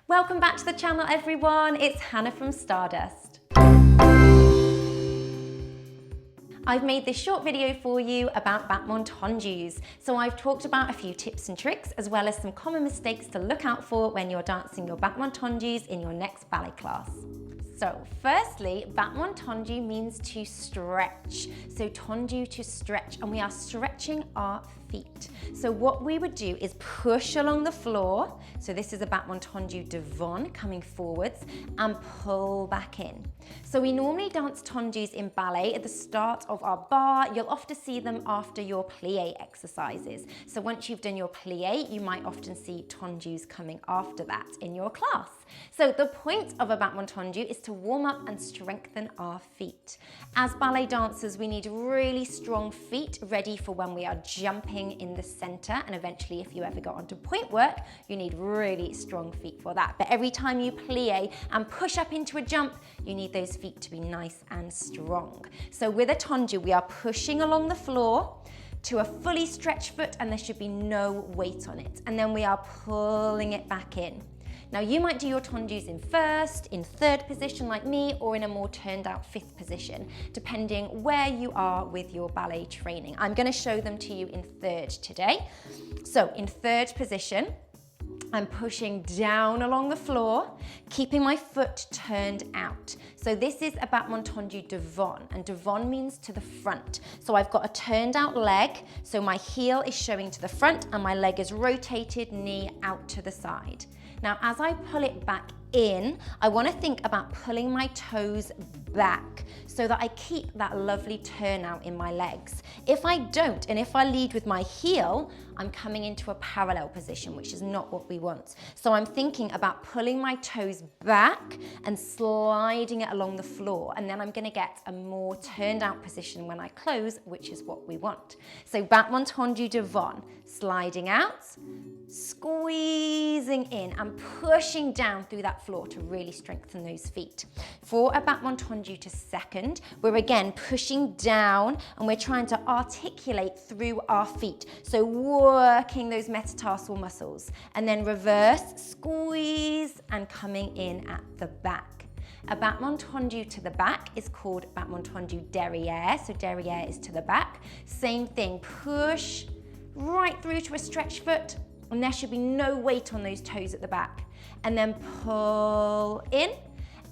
Welcome back to the channel, everyone. It's Hannah from Stardust. I've made this short video for you about Battement Tendus. So I've talked about a few tips and tricks, as well as some common mistakes to look out for when you're dancing your Battement Tendus in your next ballet class. So firstly, Battement Tendu means to stretch. So tendu, to stretch, and we are stretching our feet. So what we would do is push along the floor. So this is a Battement Tendu Devant, coming forwards, and pull back in. So we normally dance tendus in ballet at the start of our bar. You'll often see them after your plie exercises. So once you've done your plie, you might often see tendus coming after that in your class. So the point of a Battement Tendu is to warm up and strengthen our feet. As ballet dancers, we need really strong feet ready for when we are jumping in the center, and eventually if you ever go onto point work, you need really strong feet for that. But every time you plie and push up into a jump, you need those feet to be nice and strong. So with a tendu, we are pushing along the floor to a fully stretched foot, and there should be no weight on it. And then we are pulling it back in. Now you might do your tendus in first, in third position like me, or in a more turned out fifth position, depending where you are with your ballet training. I'm going to show them to you in third today. So in third position, I'm pushing down along the floor, keeping my foot turned out. So this is a Battement Tendu Devant, and Devant means to the front. So I've got a turned out leg, so my heel is showing to the front and my leg is rotated, knee out to the side. Now, as I pull it back in, I want to think about pulling my toes back so that I keep that lovely turnout in my legs. If I don't, and if I lead with my heel, I'm coming into a parallel position, which is not what we want. So I'm thinking about pulling my toes back and sliding it along the floor, and then I'm going to get a more turned out position when I close, which is what we want. So Battement Tendu Devant, sliding out, squeezing in and pushing down through that floor to really strengthen those feet. For a Battement Tendu to second, we're again pushing down and we're trying to articulate through our feet. So working those metatarsal muscles, and then reverse, squeeze, and coming in at the back. A Battement Tendu to the back is called Battement Tendu Derriere. So Derriere is to the back. Same thing, push right through to a stretched foot, and there should be no weight on those toes at the back. And then pull in,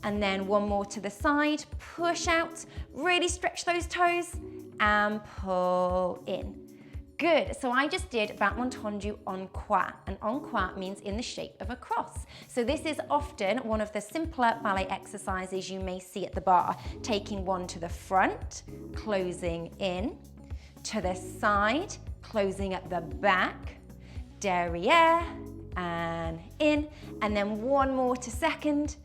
and then one more to the side, push out, really stretch those toes, and pull in. Good, so I just did Battement Tendu en croix, and en croix means in the shape of a cross. So this is often one of the simpler ballet exercises you may see at the bar, taking one to the front, closing in, to the side, closing at the back, derrière, and in, and then one more to second,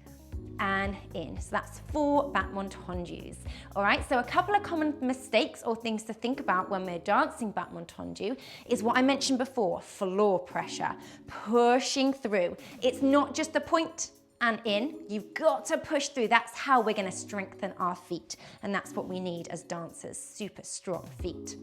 and in. So that's 4 Battement Tendus. All right, so a couple of common mistakes or things to think about when we're dancing Battement Tendu is what I mentioned before, floor pressure, pushing through. It's not just the point and in, you've got to push through. That's how we're gonna strengthen our feet, and that's what we need as dancers, super strong feet.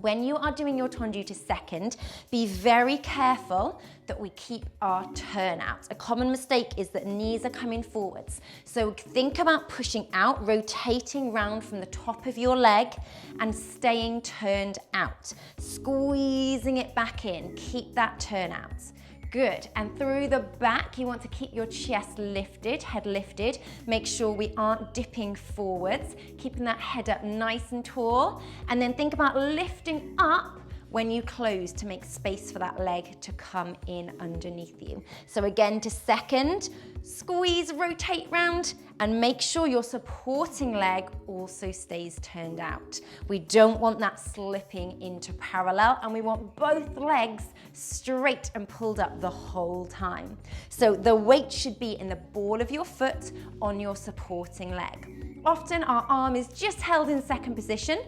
When you are doing your tendu to second, be very careful that we keep our turnout. A common mistake is that knees are coming forwards. So think about pushing out, rotating round from the top of your leg and staying turned out. Squeezing it back in, keep that turnout. Good, and through the back, you want to keep your chest lifted, head lifted. Make sure we aren't dipping forwards, keeping that head up nice and tall. And then think about lifting up when you close to make space for that leg to come in underneath you. So again, to second, squeeze, rotate round, and make sure your supporting leg also stays turned out. We don't want that slipping into parallel, and we want both legs straight and pulled up the whole time. So the weight should be in the ball of your foot on your supporting leg. Often our arm is just held in second position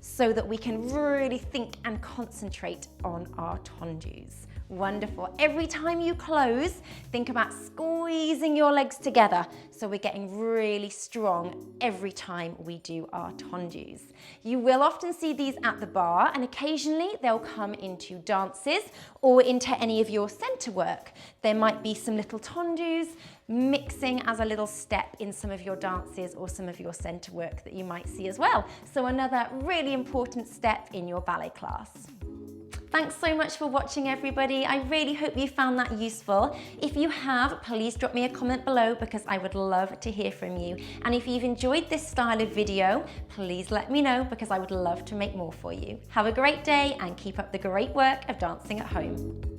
so that we can really think and concentrate on our tendus. Wonderful. Every time you close, think about squeezing your legs together. So we're getting really strong every time we do our tendus. You will often see these at the bar, and occasionally they'll come into dances or into any of your center work. There might be some little tendus mixing as a little step in some of your dances or some of your center work that you might see as well. So another really important step in your ballet class. Thanks so much for watching, everybody. I really hope you found that useful. If you have, please drop me a comment below because I would love to hear from you. And if you've enjoyed this style of video, please let me know because I would love to make more for you. Have a great day and keep up the great work of dancing at home.